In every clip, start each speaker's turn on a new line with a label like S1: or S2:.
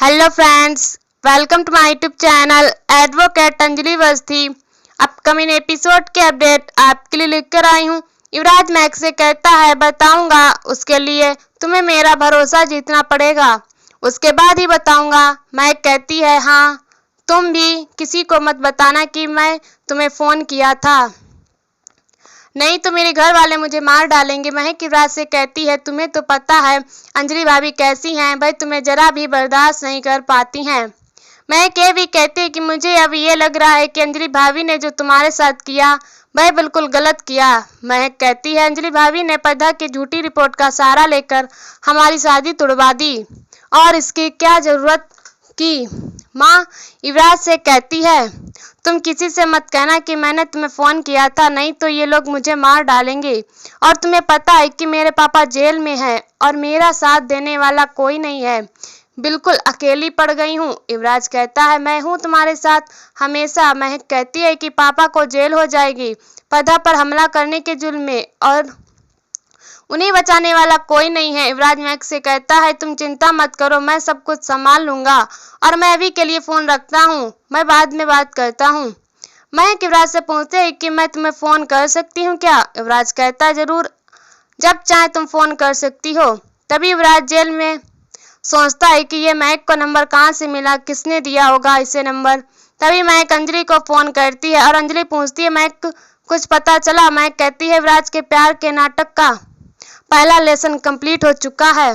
S1: Hello friends, welcome to my YouTube channel advocate Anjali Awasthi. Upcoming episode के update आपके लिए लेकर आई हूँ। युवराज मैक्स से कहता है बताऊंगा, उसके लिए तुम्हें मेरा भरोसा जीतना पड़ेगा, उसके बाद ही बताऊंगा। मैक कहती है हाँ, तुम भी किसी को मत बताना कि मैं तुम्हें फ़ोन किया था, नहीं तो मेरे घर वाले मुझे मार डालेंगे। महक युवराज से कहती है तुम्हें तो पता है अंजलि भाभी कैसी हैं, भाई तुम्हें जरा भी बर्दाश्त नहीं कर पाती हैं। महक ये भी कहती है कि मुझे अब ये लग रहा है कि अंजलि भाभी ने जो तुम्हारे साथ किया वह बिल्कुल गलत किया। महक कहती है अंजलि भाभी ने पर्दा की झूठी रिपोर्ट का सहारा लेकर हमारी शादी तुड़वा दी, और इसकी क्या जरूरत की। माँ युवराज से कहती है तुम किसी से मत कहना कि मैंने तुम्हें फ़ोन किया था, नहीं तो ये लोग मुझे मार डालेंगे। और तुम्हें पता है कि मेरे पापा जेल में हैं और मेरा साथ देने वाला कोई नहीं है, बिल्कुल अकेली पड़ गई हूँ। युवराज कहता है मैं हूँ तुम्हारे साथ हमेशा। महक कहती है कि पापा को जेल हो जाएगी पर्दा पर हमला करने के जुर्म में, और उन्हें बचाने वाला कोई नहीं है। युवराज महक से कहता है तुम चिंता मत करो, मैं सब कुछ संभाल लूंगा, और मैं अभी के लिए फ़ोन रखता हूँ, मैं बाद में बात करता हूँ। महक युवराज से पूछते हैं कि मैं तुम्हें फ़ोन कर सकती हूँ क्या। युवराज कहता है जरूर, जब चाहे तुम फ़ोन कर सकती हो। तभी युवराज जेल में सोचता है कि ये महक को नंबर कहाँ से मिला, किसने दिया होगा इसे नंबर। तभी महक अंजलि को फ़ोन करती है और अंजलि पूछती है महक कुछ पता चला। महक कहती है युवराज के प्यार के नाटक का पहला लेसन कंप्लीट हो चुका है।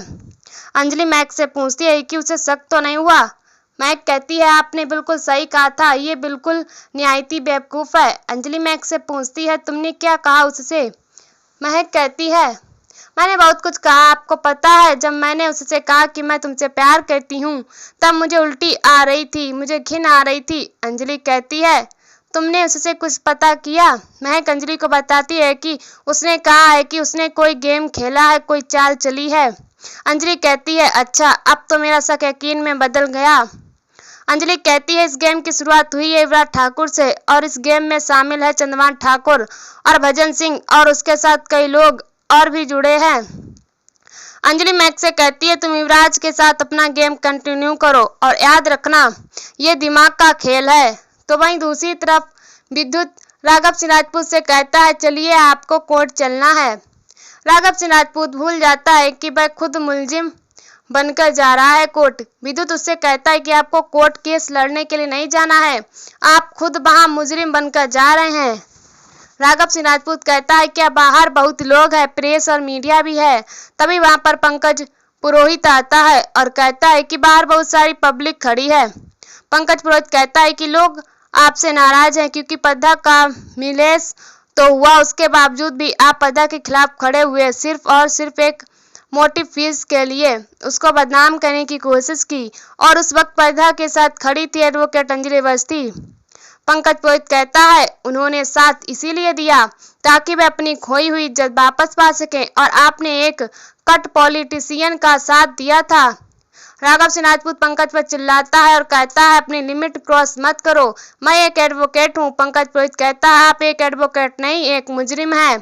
S1: अंजलि महक से पूछती है कि उसे शक तो नहीं हुआ। महक कहती है आपने बिल्कुल सही कहा था, ये बिल्कुल निहायती बेवकूफ़ है। अंजलि महक से पूछती है तुमने क्या कहा उससे। महक कहती है मैंने बहुत कुछ कहा, आपको पता है जब मैंने उससे कहा कि मैं तुमसे प्यार करती हूँ तब मुझे उल्टी आ रही थी, मुझे घिन आ रही थी। अंजलि कहती है तुमने उससे कुछ पता किया। महक अंजलि को बताती है कि उसने कहा है कि उसने कोई गेम खेला है, कोई चाल चली है। अंजलि कहती है अच्छा, अब तो मेरा शक यकीन में बदल गया। अंजलि कहती है इस गेम की शुरुआत हुई है युवराज ठाकुर से, और इस गेम में शामिल है चंद्रभान ठाकुर और भजन सिंह, और उसके साथ कई लोग और भी जुड़े हैं। अंजलि महक से कहती है तुम युवराज के साथ अपना गेम कंटिन्यू करो, और याद रखना ये दिमाग का खेल है। तो वहीं दूसरी तरफ विद्युत राघव सिंह राजपूत से कहता है चलिए आपको कोर्ट चलना है। राघव सिंह राजपूत भूल जाता है कि वह खुद मुलजिम बनकर जा रहा है कोर्ट। विद्युत उससे कहता है कि आपको कोर्ट केस लड़ने के लिए नहीं जाना है, आप खुद वहां मुजरिम बनकर जा रहे हैं। राघव सिंह राजपूत कहता है क्या बाहर बहुत लोग हैं, प्रेस और मीडिया भी है। तभी वहां पर पंकज पुरोहित आता है और कहता है कि बाहर बहुत सारी पब्लिक खड़ी है। पंकज पुरोहित कहता है कि लोग आपसे नाराज हैं क्योंकि पर्दा का मिलेस तो हुआ, उसके बावजूद भी आप पर्दा के खिलाफ खड़े हुए, सिर्फ और सिर्फ एक मोटी फीस के लिए उसको बदनाम करने की कोशिश की, और उस वक्त पर्दा के साथ खड़ी थी एडवोकेट अंजलि अवस्थी। पंकज पुरोहित कहता है उन्होंने साथ इसीलिए दिया ताकि वे अपनी खोई हुई इज्जत वापस पा सकें, और आपने एक कट पॉलिटिशियन का साथ दिया था। राघव सिंह राजपूत पंकज पर चिल्लाता है और कहता है अपनी लिमिट क्रॉस मत करो, मैं एक एडवोकेट हूँ। पंकज पुरोहित कहता है आप एक एडवोकेट नहीं, एक मुजरिम हैं,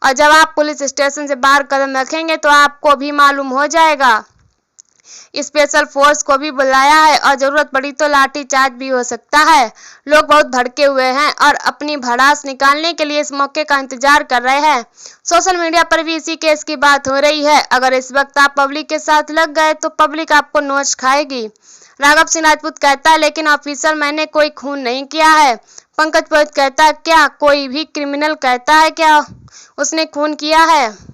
S1: और जब आप पुलिस स्टेशन से बाहर कदम रखेंगे तो आपको भी मालूम हो जाएगा। स्पेशल फोर्स को भी बुलाया है और जरूरत पड़ी तो लाठी चार्ज भी हो सकता है। लोग बहुत भड़के हुए हैं और अपनी भड़ास निकालने के लिए इस मौके का इंतजार कर रहे हैं। सोशल मीडिया पर भी इसी केस की बात हो रही है। अगर इस वक्त आप पब्लिक के साथ लग गए तो पब्लिक आपको नोच खाएगी। राघव सिंह राजपूत कहता है लेकिन ऑफिसर मैंने कोई खून नहीं किया है। पंकज पुरोहित कहता है क्या कोई भी क्रिमिनल कहता है क्या उसने खून किया है।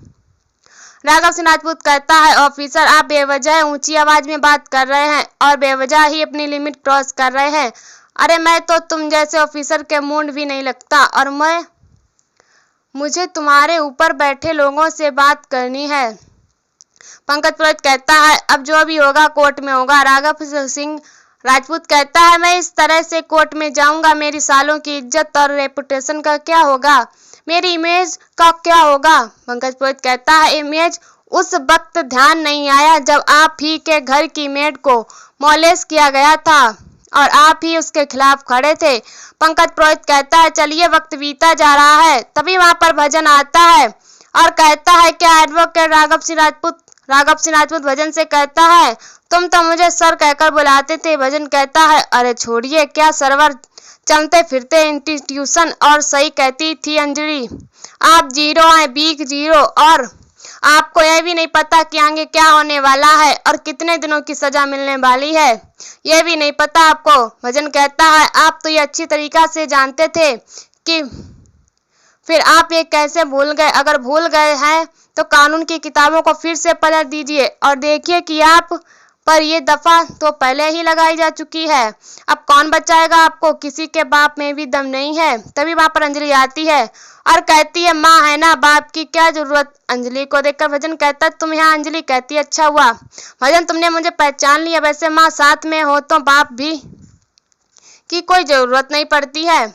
S1: राघव सिंह राजपूत कहता है ऑफिसर आप बेवजह ऊंची आवाज में बात कर रहे हैं और बेवजह ही अपनी लिमिट क्रॉस कर रहे हैं। अरे मैं तो तुम जैसे ऑफिसर के मूड भी नहीं लगता, और मुझे तुम्हारे ऊपर बैठे लोगों से बात करनी है। पंकज पुरोहित कहता है अब जो भी होगा कोर्ट में होगा। राघव सिंह राजपूत कहता है मैं इस तरह से कोर्ट में जाऊंगा, मेरी सालों की इज्जत और रेपुटेशन का क्या होगा, मेरी इमेज का क्या होगा। पंकज पुरोहित कहता है इमेज उस वक्त ध्यान नहीं आया जब आप ही के घर की मेड को मॉलेस्ट किया गया था और आप ही उसके खिलाफ खड़े थे। पंकज पुरोहित कहता है चलिए वक्त बीता जा रहा है। तभी वहां पर भजन आता है और कहता है क्या एडवोकेट राघव सिंह राजपूत राघव सिंह राजपूत भजन से कहता है, तुम तो मुझे सर कहकर बुलाते थे। भजन कहता है, अरे छोड़िए, क्या सरवर चलते फिरते इंस्टीट्यूशन। और सही कहती थी अंजलि, आप जीरो हैं, वीक जीरो, और आपको यह भी नहीं पता कि आगे क्या होने वाला है और कितने दिनों की सजा मिलने वाली है, यह भी नहीं पता आपको। भजन कहता है, आप तो ये अच्छी तरीका से जानते थे कि फिर आप ये कैसे भूल गए। अगर भूल गए हैं तो कानून की किताबों को फिर से पलट दीजिए और देखिए कि आप पर ये दफा तो पहले ही लगाई जा चुकी है। अब कौन बचाएगा आपको, किसी के बाप में भी दम नहीं है। तभी वहां पर अंजलि आती है और कहती है, माँ है ना, बाप की क्या जरूरत। अंजलि को देखकर भजन कहता है, तुम यहाँ। अंजलि कहती है, अच्छा हुआ भजन, तुमने मुझे पहचान लिया। वैसे माँ साथ में हो तो बाप भी की कोई जरूरत नहीं पड़ती है।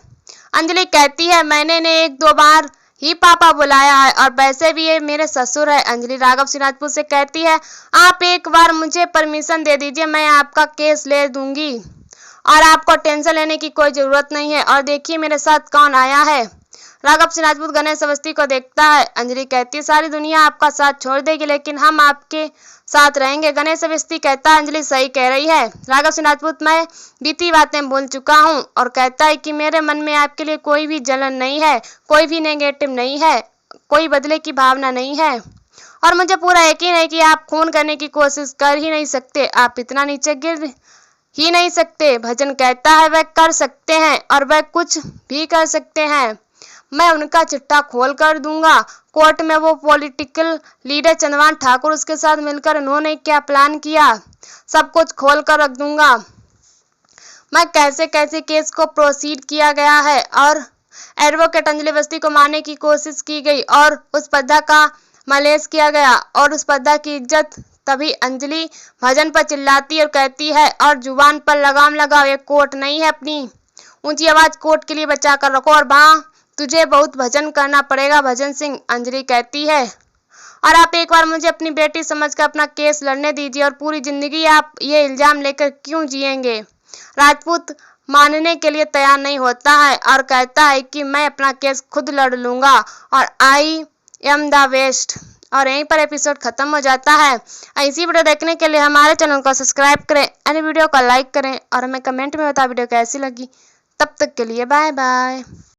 S1: अंजलि कहती है, मैंने ने 1-2 बार ही पापा बुलाया है और वैसे भी ये मेरे ससुर है। अंजलि राघव सिंह राजपूत से कहती है, आप एक बार मुझे परमिशन दे दीजिए, मैं आपका केस ले दूंगी और आपको टेंशन लेने की कोई जरूरत नहीं है। और देखिए मेरे साथ कौन आया है। राघव सिंह राजपूत गणेश अवस्थी को देखता है। अंजलि कहती है, सारी दुनिया आपका साथ छोड़ देगी लेकिन हम आपके साथ रहेंगे। गणेश अवस्थी कहता है, अंजलि सही कह रही है राघव सिंह राजपूत, मैं बीती बातें भूल चुका हूँ। और कहता है कि मेरे मन में आपके लिए कोई भी जलन नहीं है, कोई भी नेगेटिव नहीं है, कोई बदले की भावना नहीं है और मुझे पूरा यकीन है कि आप खून करने की कोशिश कर ही नहीं सकते, आप इतना नीचे गिर ही नहीं सकते। भजन कहता है, वह कर सकते हैं और वह कुछ भी कर सकते हैं। मैं उनका चिट्ठा खोल कर दूंगा। कोर्ट में वो पॉलिटिकल लीडर चंद्रभान ठाकुर, उसके साथ मिलकर उन्होंने क्या प्लान किया, सब कुछ खोल कर रख दूंगा। मैं कैसे कैसे केस को प्रोसीड किया गया है और एडवोकेट अंजलि अवस्थी को मारने की कोशिश की गई और उस पद्दा का मलेस किया गया और उस पद्दा की इज्जत। तभी अंजलि भजन पर चिल्लाती और कहती है, और जुबान पर लगाम लगाओ, ये कोर्ट नहीं है, अपनी ऊंची आवाज कोर्ट के लिए बचा कर रखो और वहाँ तुझे बहुत भजन करना पड़ेगा भजन सिंह। अंजलि कहती है, और आप एक बार मुझे अपनी बेटी समझकर अपना केस लड़ने दीजिए और पूरी जिंदगी आप ये इल्जाम लेकर क्यों जिएंगे। राजपूत मानने के लिए तैयार नहीं होता है और कहता है कि मैं अपना केस खुद लड़ लूंगा और आई एम द बेस्ट। और यहीं पर एपिसोड खत्म हो जाता है। ऐसी वीडियो देखने के लिए हमारे चैनल को सब्सक्राइब करें, अन्य वीडियो को लाइक करें और हमें कमेंट में बताएं वीडियो कैसी लगी। तब तक के लिए बाय बाय।